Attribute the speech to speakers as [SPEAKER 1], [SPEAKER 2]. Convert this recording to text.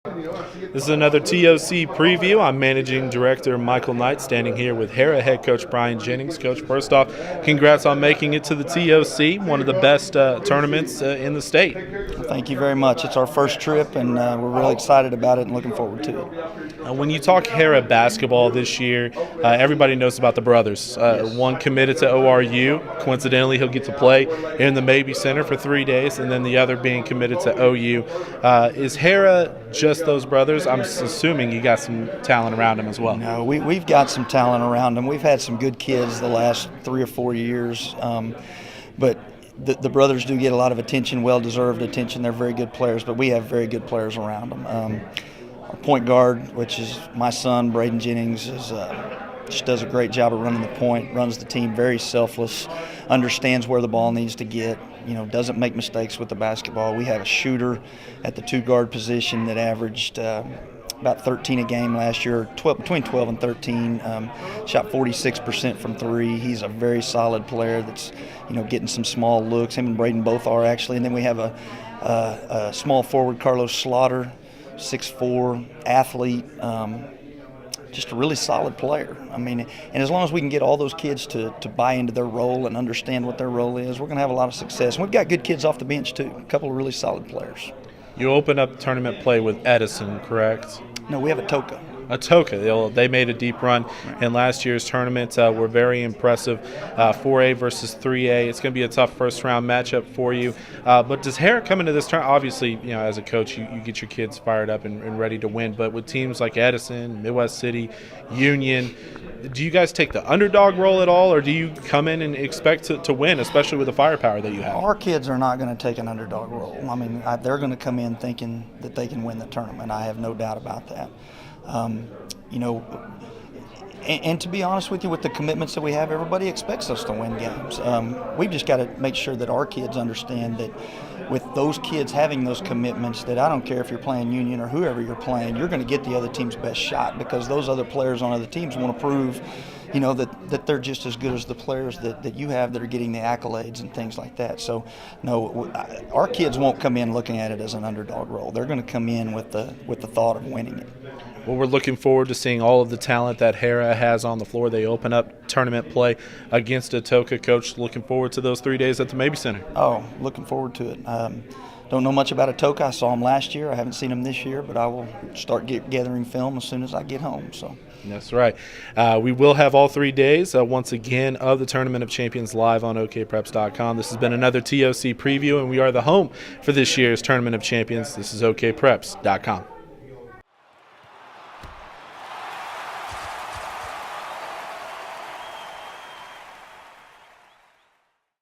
[SPEAKER 1] This is another TOC preview. I'm Managing Director Michael Knight, standing here with Hera head coach Brian Jennings. Coach, first off, congrats on making it to the TOC, one of the best tournaments in the state.
[SPEAKER 2] Well, thank you very much. It's our first trip, and we're really excited about it and looking forward to it.
[SPEAKER 1] When you talk Hera basketball this year, everybody knows about the brothers. One committed to ORU. Coincidentally, he'll get to play in the Mabee Center for 3 days, and then the other being committed to OU. Is Hera just those brothers? I'm assuming you got some talent around him as well.
[SPEAKER 2] No, we've got some talent around him. We've had some good kids the last 3 or 4 years, but the brothers do get a lot of attention, well-deserved attention. They're very good players, but we have very good players around them. Our point guard, which is my son, Braden Jennings, just does a great job of running the point, runs the team very selfless, understands where the ball needs to get, doesn't make mistakes with the basketball. We have a shooter at the two-guard position that averaged about 13 a game last year, between 12 and 13, shot 46% from three. He's a very solid player that's, getting some small looks. Him and Braden both are, actually. And then we have a small forward, Carlos Slaughter, 6'4", athlete, just a really solid player. And as long as we can get all those kids to buy into their role and understand what their role is, we're going to have a lot of success. And we've got good kids off the bench, too, a couple of really solid players.
[SPEAKER 1] You open up tournament play with Edison, correct?
[SPEAKER 2] No, we have a Toka.
[SPEAKER 1] They made a deep run in last year's tournament. Were very impressive. 4A versus 3A. It's going to be a tough first-round matchup for you. But does Hera come into this tournament? Obviously, as a coach, you get your kids fired up and ready to win. But with teams like Edison, Midwest City, Union, do you guys take the underdog role at all, or do you come in and expect to win, especially with the firepower that you have? Our
[SPEAKER 2] kids are not going to take an underdog role. They're going to come in thinking that they can win the tournament. I have no doubt about that. And to be honest with you, with the commitments that we have, everybody expects us to win games. We've just got to make sure that our kids understand that with those kids having those commitments, that I don't care if you're playing Union or whoever you're playing, you're going to get the other team's best shot, because those other players on other teams want to prove that they're just as good as the players that you have that are getting the accolades and things like that. So, no, our kids won't come in looking at it as an underdog role. They're going to come in with the thought of winning it.
[SPEAKER 1] Well, we're looking forward to seeing all of the talent that Hera has on the floor. They open up tournament play against Atoka. Coach, looking forward to those 3 days at the Mabee Center.
[SPEAKER 2] Oh, looking forward to it. Don't know much about Atoka. I saw him last year. I haven't seen him this year, but I will start gathering film as soon as I get home. So.
[SPEAKER 1] That's right. We will have all 3 days, once again, of the Tournament of Champions live on OKPreps.com. This has been another TOC preview, and we are the home for this year's Tournament of Champions. This is OKPreps.com.